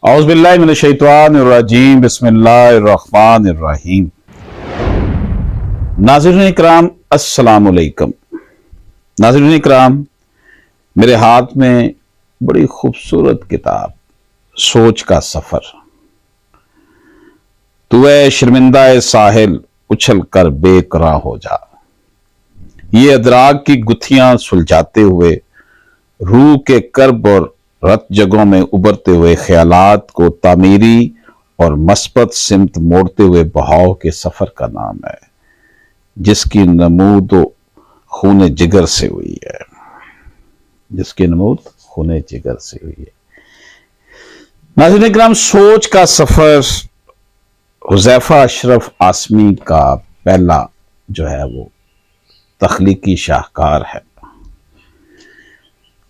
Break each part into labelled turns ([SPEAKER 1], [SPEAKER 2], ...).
[SPEAKER 1] اعوذ باللہ من الشیطان الرجیم بسم اللہ الرحمن الرحیم۔ ناظرین اکرام السلام علیکم۔ ناظرین اکرام، میرے ہاتھ میں بڑی خوبصورت کتاب سوچ کا سفر۔ تو اے شرمندہ ساحل اچھل کر بے قرار ہو جا، یہ ادراک کی گتھیاں سلجھاتے ہوئے روح کے کرب اور رت جگہوں میں ابھرتے ہوئے خیالات کو تعمیری اور مثبت سمت موڑتے ہوئے بہاؤ کے سفر کا نام ہے، جس کی نمود خون جگر سے ہوئی ہے۔ ناظرین اکرام، سوچ کا سفر حذیفہ اشرف آسمی کا پہلا جو ہے وہ تخلیقی شاہکار ہے۔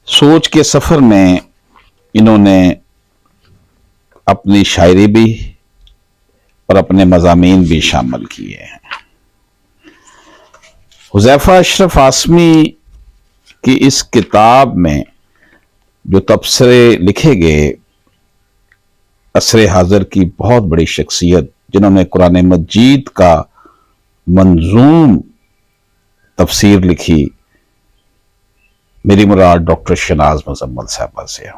[SPEAKER 1] سوچ کے سفر میں انہوں نے اپنی شاعری بھی اور اپنے مضامین بھی شامل کیے ہیں۔ حذیفہ اشرف آسمی کی اس کتاب میں جو تبصرے لکھے گئے، عصر حاضر کی بہت بڑی شخصیت جنہوں نے قرآن مجید کا منظوم تفسیر لکھی، میری مراد ڈاکٹر شناز مزمل صاحبہ سے،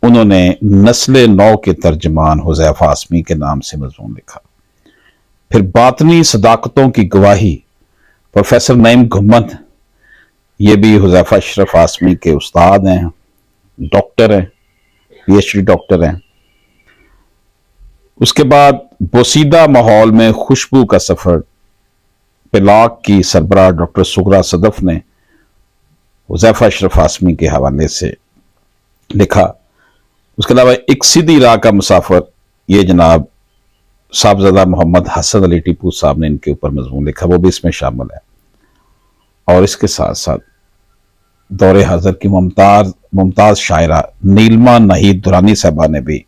[SPEAKER 1] انہوں نے نسل نو کے ترجمان حذیفہ آسمی کے نام سے مضمون لکھا۔ پھر باطنی صداقتوں کی گواہی پروفیسر نعیم گھمن، یہ بھی حذیفہ اشرف آسمی کے استاد ہیں، ڈاکٹر ہیں، پی ایچ ڈی ڈاکٹر ہیں۔ اس کے بعد بوسیدہ ماحول میں خوشبو کا سفر، پلاک کی سربراہ ڈاکٹر سغرا صدف نے حذیفہ اشرف آسمی کے حوالے سے لکھا۔ اس کے علاوہ ایک سیدھی راہ کا مسافر، یہ جناب صاحبزادہ محمد حسن علی ٹیپو صاحب نے ان کے اوپر مضمون لکھا، وہ بھی اس میں شامل ہے۔ اور اس کے ساتھ ساتھ دور حاضر کی ممتاز شاعرہ نیلما نہید دورانی صاحبہ نے بھی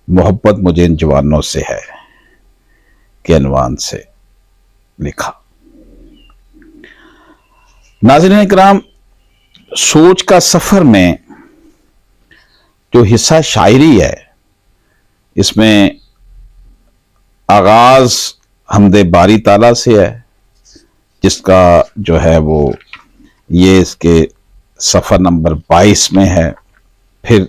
[SPEAKER 1] محبت مجھے ان جوانوں سے ہے کے عنوان سے لکھا۔ ناظرین اکرام، سوچ کا سفر میں جو حصہ شاعری ہے، اس میں آغاز حمد باری تعالیٰ سے ہے، جس کا جو ہے وہ یہ اس کے صفحہ نمبر 22 میں ہے۔ پھر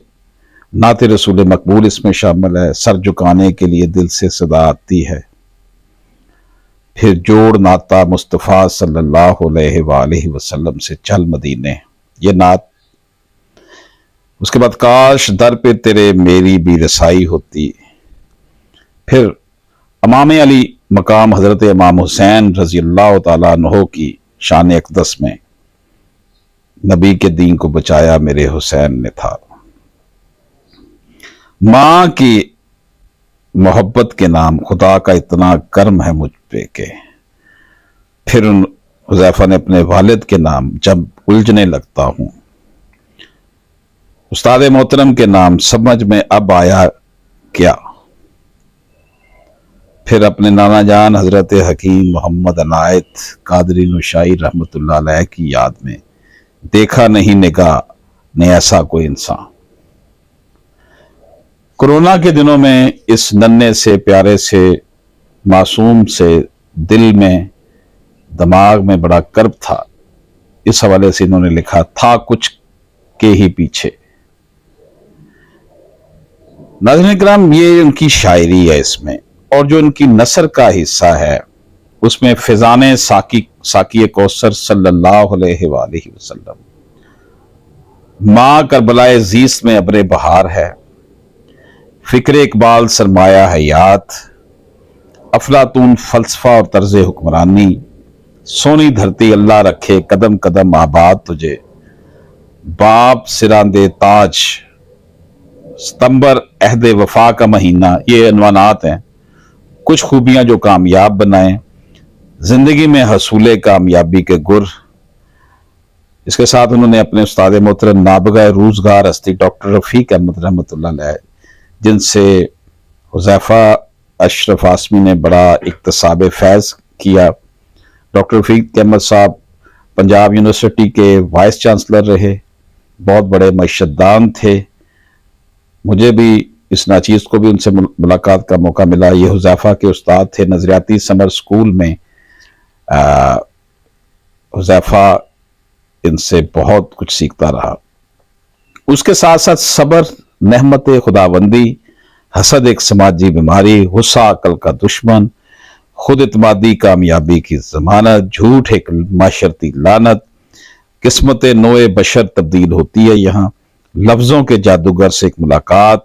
[SPEAKER 1] نعت رسول مقبول اس میں شامل ہے، سر جھکانے کے لیے دل سے صدا آتی ہے۔ پھر جوڑ نعتہ مصطفیٰ صلی اللہ علیہ وآلہ وسلم سے چل مدینے، یہ نعت۔ اس کے بعد کاش در پہ تیرے میری بھی رسائی ہوتی۔ پھر امام علی مقام حضرت امام حسین رضی اللہ تعالیٰ عنہ کی شان اقدس میں، نبی کے دین کو بچایا میرے حسین نے تھا۔ ماں کی محبت کے نام، خدا کا اتنا کرم ہے مجھ پہ کہ۔ پھر حذیفہ نے اپنے والد کے نام، جب الجھنے لگتا ہوں۔ استاد محترم کے نام، سمجھ میں اب آیا کیا۔ پھر اپنے نانا جان حضرت حکیم محمد عنایت قادری نوشائی رحمۃ اللہ علیہ کی یاد میں، دیکھا نہیں نگاہ نے ایسا کوئی انسان۔ کورونا کے دنوں میں اس ننھے سے پیارے سے معصوم سے دل میں، دماغ میں بڑا کرب تھا، اس حوالے سے انہوں نے لکھا تھا کچھ کے ہی پیچھے۔ ناظرین اکرام، یہ ان کی شاعری ہے اس میں، اور جو ان کی نثر کا حصہ ہے اس میں فیضان ساقی کوثر صلی اللہ علیہ وآلہ وسلم، ماں کربلائے زیست میں ابر بہار ہے، فکر اقبال سرمایہ حیات، افلاطون فلسفہ اور طرز حکمرانی، سونی دھرتی اللہ رکھے قدم قدم آباد تجھے، باپ سراندے تاج، ستمبر عہد وفا کا مہینہ، یہ عنوانات ہیں۔ کچھ خوبیاں جو کامیاب بنائیں، زندگی میں حصول کامیابی کے گر۔ اس کے ساتھ انہوں نے اپنے استاد محترم نابغہ روزگار ہستی ڈاکٹر رفیق احمد رحمۃ اللہ علیہ، جن سے حذیفہ اشرف آسمی نے بڑا اکتساب فیض کیا۔ ڈاکٹر رفیق احمد صاحب پنجاب یونیورسٹی کے وائس چانسلر رہے، بہت بڑے معیشت دان تھے، مجھے بھی اس ناچیز کو بھی ان سے ملاقات کا موقع ملا. یہ حذیفہ کے استاد تھے نظریاتی سمر سکول میں. حذیفہ ان سے بہت کچھ سیکھتا رہا. اس کے ساتھ ساتھ صبر نعمت خداوندی، حسد ایک سماجی بیماری، غصہ عقل کا دشمن، خود اعتمادی کامیابی کی ضمانت، جھوٹ ایک معاشرتی لعنت، قسمت نوع بشر تبدیل ہوتی ہے یہاں، لفظوں کے جادوگر سے ایک ملاقات،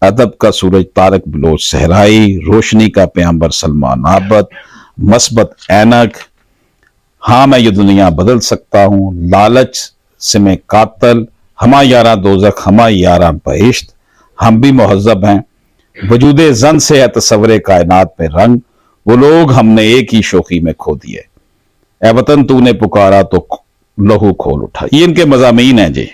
[SPEAKER 1] ادب کا سورج طارق بلوچ صحرائی، روشنی کا پیامبر سلمان عابد، مثبت اینک، ہاں میں یہ دنیا بدل سکتا ہوں، لالچ سے میں قاتل، ہما یاراں دوزخ ہما یاراں بہشت، ہم بھی مہذب ہیں، وجود زن سے ہے تصور کائنات میں رنگ، وہ لوگ ہم نے ایک ہی شوخی میں کھو دیے، اے وطن تو نے پکارا تو لہو کھول اٹھا. یہ ان کے مضامین ہیں جی.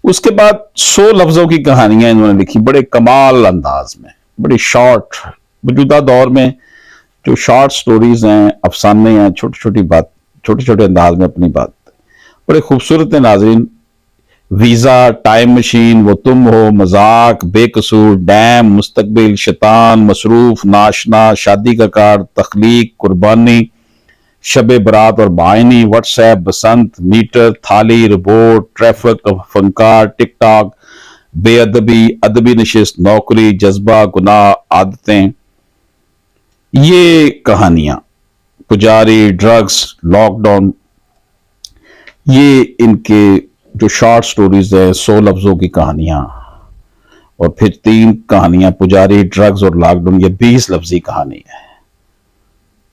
[SPEAKER 1] اس کے بعد 100 لفظوں کی کہانیاں انہوں نے لکھی بڑے کمال انداز میں، بڑی شارٹ. موجودہ دور میں جو شارٹ سٹوریز ہیں، افسانے ہیں، چھوٹی چھوٹی بات، چھوٹے چھوٹے انداز میں اپنی بات، بڑے خوبصورت ہیں ناظرین. ویزا، ٹائم مشین، وہ تم ہو، مذاق، بے قصور، ڈیم، مستقبل، شیطان، مصروف، ناشنا، شادی کا کارڈ، تخلیق، قربانی، شب برات اور بعینی، واٹس ایپ، بسنت، میٹر، تھالی، ربورٹ، ٹریفک، فنکار، ٹک ٹاک، بے ادبی، ادبی نشست، نوکری، جذبہ، گناہ، عادتیں. یہ کہانیاں، پجاری، ڈرگز، لاک ڈاؤن، یہ ان کے جو شارٹ سٹوریز ہیں 100 لفظوں کی کہانیاں، اور پھر 3 کہانیاں پجاری، ڈرگز اور لاک ڈاؤن، یہ 20 لفظی کہانی ہے.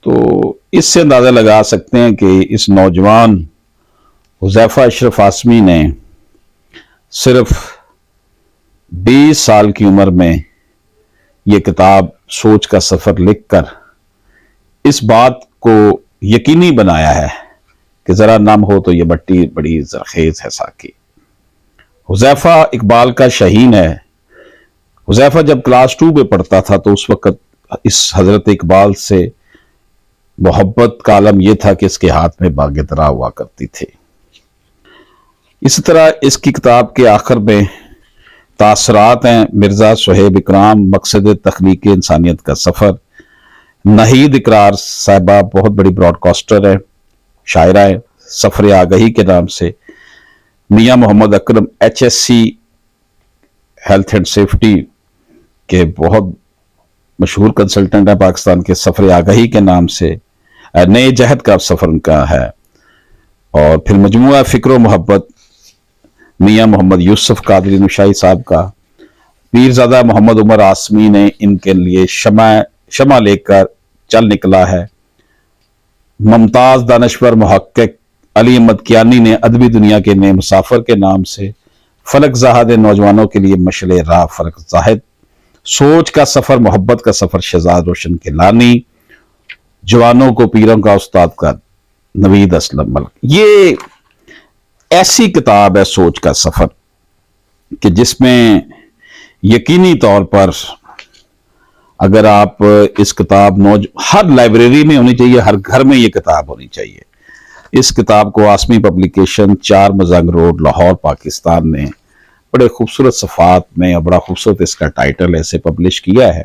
[SPEAKER 1] تو اس سے اندازہ لگا سکتے ہیں کہ اس نوجوان حذیفہ اشرف عاصمی نے صرف 20 سال کی عمر میں یہ کتاب سوچ کا سفر لکھ کر اس بات کو یقینی بنایا ہے کہ ذرا نم ہو تو یہ مٹی بڑی زرخیز ہے ساقی. حذیفہ اقبال کا شہین ہے. حذیفہ جب کلاس 2 میں پڑھتا تھا تو اس وقت اس حضرت اقبال سے محبت کا عالم یہ تھا کہ اس کے ہاتھ میں باغ درا ہوا کرتی تھی. اسی طرح اس کی کتاب کے آخر میں تاثرات ہیں مرزا صہیب اکرام، مقصد تخلیق انسانیت کا سفر. نہید اقرار صاحبہ بہت بڑی براڈ کاسٹر ہے، شاعرہ ہے، سفر آگہی کے نام سے. میاں محمد اکرم HSC ہیلتھ اینڈ سیفٹی کے بہت مشہور کنسلٹنٹ ہیں پاکستان کے، سفر آگہی کے نام سے. نئے جہد کا سفر ان کا ہے. اور پھر مجموعہ فکر و محبت میاں محمد یوسف قادری نشائی صاحب کا. پیرزادہ محمد عمر عاصمی نے ان کے لیے شمع لے کر چل نکلا ہے. ممتاز دانشور محقق علی احمد کیانی نے ادبی دنیا کے نئے مسافر کے نام سے. فلک زاہد نوجوانوں کے لیے مشعل راہ فلک زاہد. سوچ کا سفر محبت کا سفر شہزاد روشن کیلانی. جوانوں کو پیروں کا استاد کا نوید اسلم ملک. یہ ایسی کتاب ہے سوچ کا سفر کہ جس میں یقینی طور پر اگر آپ اس کتاب ہر لائبریری میں ہونی چاہیے، ہر گھر میں یہ کتاب ہونی چاہیے. اس کتاب کو عاصمی پبلیکیشن 4 مزنگ روڈ لاہور پاکستان نے بڑے خوبصورت صفحات میں اور بڑا خوبصورت اس کا ٹائٹل ایسے پبلش کیا ہے.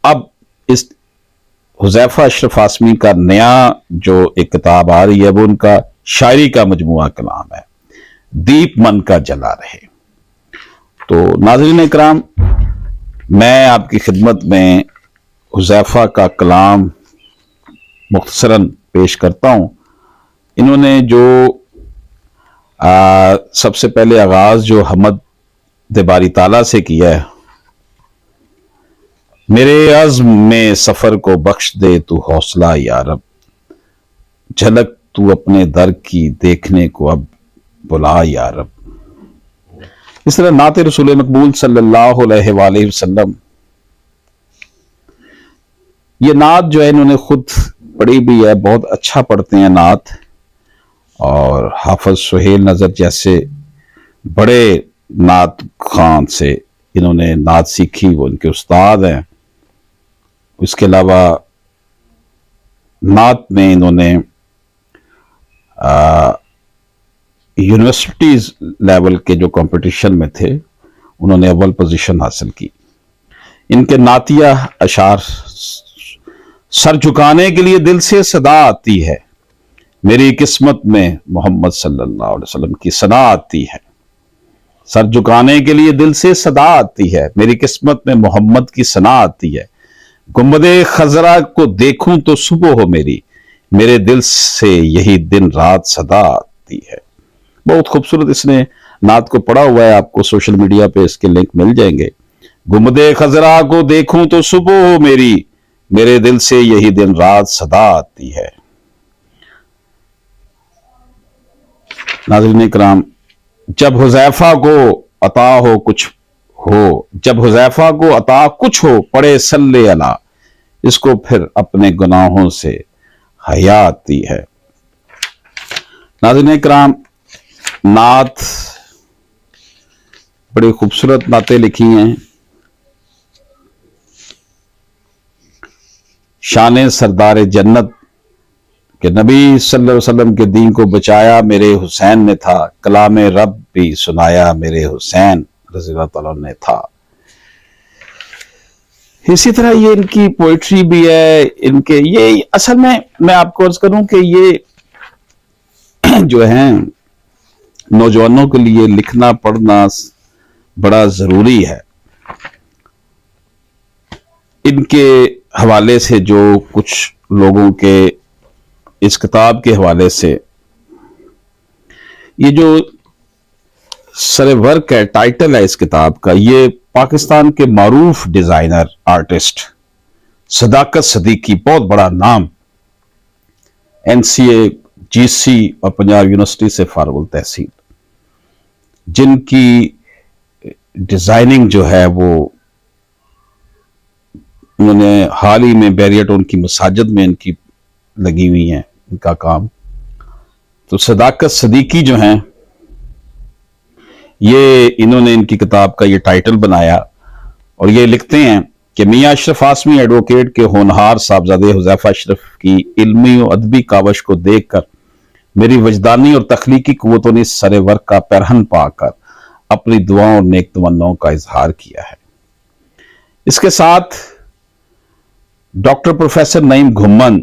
[SPEAKER 1] اب اس حذیفہ اشرف عاصمی کا نیا جو ایک کتاب آ رہی ہے وہ ان کا شاعری کا مجموعہ کلام ہے، دیپ من کا جلا رہے. تو ناظرین اکرام، میں آپ کی خدمت میں حذیفہ کا کلام مختصراً پیش کرتا ہوں. انہوں نے جو سب سے پہلے آغاز جو حمد باری تعالیٰ سے کیا ہے، میرے عزم میں سفر کو بخش دے تو حوصلہ یا رب، جھلک تو اپنے در کی دیکھنے کو اب بلا یا رب. اس طرح نعت رسول مقبول صلی اللہ علیہ وآلہ وسلم، یہ نعت جو ہے انہوں نے خود پڑھی بھی ہے، بہت اچھا پڑھتے ہیں نعت. اور حافظ سہیل نظر جیسے بڑے نعت خان سے انہوں نے نعت سیکھی، وہ ان کے استاد ہیں. اس کے علاوہ نعت میں انہوں نے یونیورسٹیز لیول کے جو کمپٹیشن میں تھے انہوں نے اول پوزیشن حاصل کی۔ ان کے نعتیہ اشعار: سر جھکانے کے لیے دل سے صدا آتی ہے، میری قسمت میں محمد صلی اللہ علیہ وسلم کی ثنا آتی ہے۔ سر جھکانے کے لیے دل سے صدا آتی ہے، میری قسمت میں محمد کی ثنا آتی ہے۔ گنبد خضرا کو دیکھوں تو صبح ہو میری، میرے دل سے یہی دن رات صدا آتی ہے۔ بہت خوبصورت اس نے نعت کو پڑھا ہوا ہے، آپ کو سوشل میڈیا پہ اس کے لنک مل جائیں گے۔ گنبد خضرا کو دیکھوں تو صبح ہو میری، میرے دل سے یہی دن رات صدا آتی ہے۔ ناظرین کرام، جب حذیفہ کو عطا ہو کچھ ہو، جب حذیفہ کو عطا کچھ ہو، پڑھے صلی علی، اس کو پھر اپنے گناہوں سے حیا آتی ہے۔ ناظرین کرام، نعت بڑی خوبصورت نعتیں لکھی ہیں۔ شان سردار جنت کہ نبی صلی اللہ علیہ وسلم کے دین کو بچایا میرے حسین نے تھا، کلام رب بھی سنایا میرے حسین رضی اللہ تعالیٰ نے تھا۔ اسی طرح یہ ان کی پوئٹری بھی ہے، ان کے یہ اصل میں آپ کو عرض کروں کہ یہ جو ہیں نوجوانوں کے لیے لکھنا پڑھنا بڑا ضروری ہے۔ ان کے حوالے سے جو کچھ لوگوں کے اس کتاب کے حوالے سے یہ جو سر ورک ہے، ٹائٹل ہے اس کتاب کا، یہ پاکستان کے معروف ڈیزائنر آرٹسٹ صداقت صدیقی، بہت بڑا نام، NCA GC اور پنجاب یونیورسٹی سے فارغ التحصیل، جن کی ڈیزائننگ جو ہے وہ انہوں نے حال ہی میں بیریٹ ان کی مساجد میں ان کی لگی ہوئی ہیں ان کا کام۔ تو صداقت صدیقی جو ہیں یہ انہوں نے ان کی کتاب کا یہ ٹائٹل بنایا، اور یہ لکھتے ہیں کہ میاں اشرف آسمی ایڈوکیٹ کے ہونہار صاحبزادے حذیفہ اشرف کی علمی و ادبی کاوش کو دیکھ کر میری وجدانی اور تخلیقی قوتوں نے سر ورک کا پیرہن پا کر اپنی دعاؤں اور نیک تمناؤں کا اظہار کیا ہے۔ اس کے ساتھ doctor professor Naeem Ghumman,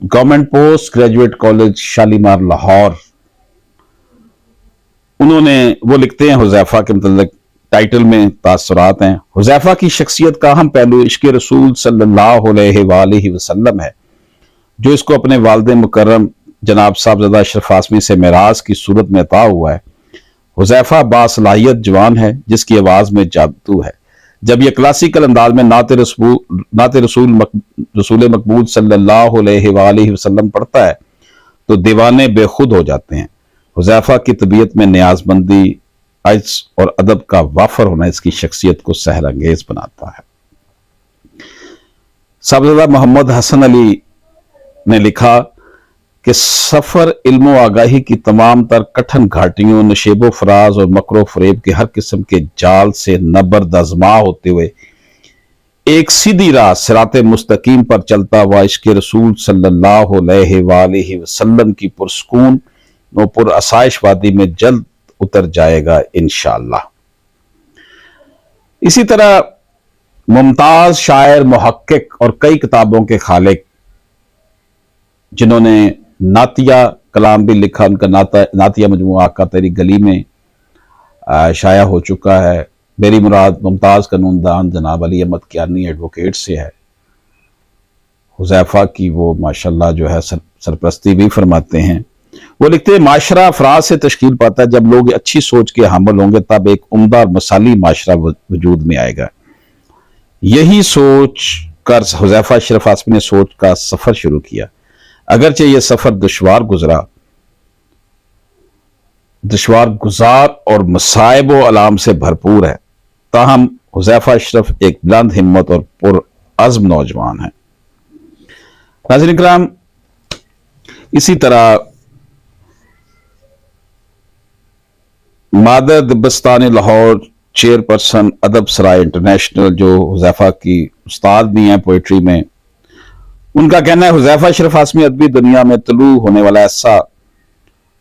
[SPEAKER 1] government post graduate college Shalimar Lahore, انہوں نے وہ لکھتے ہیں حذیفہ کے متعلق، ٹائٹل میں تاثرات ہیں: حذیفہ کی شخصیت کا اہم پہلو عشق رسول صلی اللہ علیہ وآلہ وسلم ہے، جو اس کو اپنے والد مکرم جناب صاحبزادہ اشرف آسمی سے میراث کی صورت میں عطا ہوا ہے۔ حذیفہ باصلاحیت جوان ہے جس کی آواز میں جادو ہے۔ جب یہ کلاسیکل انداز میں نعت رسول مقبول صلی اللہ علیہ وآلہ وسلم پڑھتا ہے تو دیوانے بے خود ہو جاتے ہیں۔ حذیفہ کی طبیعت میں نیاز مندی، عجز اور ادب کا وافر ہونا اس کی شخصیت کو سحر انگیز بناتا ہے۔ صاحبزادہ محمد حسن علی نے لکھا کہ سفر علم و آگاہی کی تمام تر کٹھن گھاٹیوں، نشیب و فراز اور مکر و فریب کے ہر قسم کے جال سے نبرد آزما ہوتے ہوئے ایک سیدھی راہ صراط مستقیم پر چلتا ہوا عشق رسول صلی اللہ علیہ وآلہ وسلم کی پرسکون و پر آسائش وادی میں جلد اتر جائے گا انشاءاللہ۔ اسی طرح ممتاز شاعر، محقق اور کئی کتابوں کے خالق جنہوں نے نعتیہ کلام بھی لکھا، ان کا نعتیہ مجموعہ آقا تیری گلی میں شائع ہو چکا ہے۔ میری مراد ممتاز قانوندان جناب علی احمد کیانی ایڈوکیٹ سے ہے۔ حذیفہ کی وہ ماشاءاللہ جو ہے سرپرستی بھی فرماتے ہیں۔ وہ لکھتے ہیں معاشرہ افراد سے تشکیل پاتا ہے، جب لوگ اچھی سوچ کے حامل ہوں گے تب ایک عمدہ اور مثالی معاشرہ وجود میں آئے گا۔ یہی سوچ کر حذیفہ اشرف آسمی نے سوچ کا سفر شروع کیا۔ اگرچہ یہ سفر دشوار گزار اور مصائب و الام سے بھرپور ہے، تاہم حذیفہ اشرف ایک بلند ہمت اور پر عزم نوجوان ہیں۔ ناظرین کرام، اسی طرح مادر دبستان لاہور چیئرپرسن ادب سرائے انٹرنیشنل، جو حذیفہ کی استاد بھی ہیں پوئٹری میں، ان کا کہنا ہے حذیفہ اشرف آسمی ادبی دنیا میں طلوع ہونے والا ایسا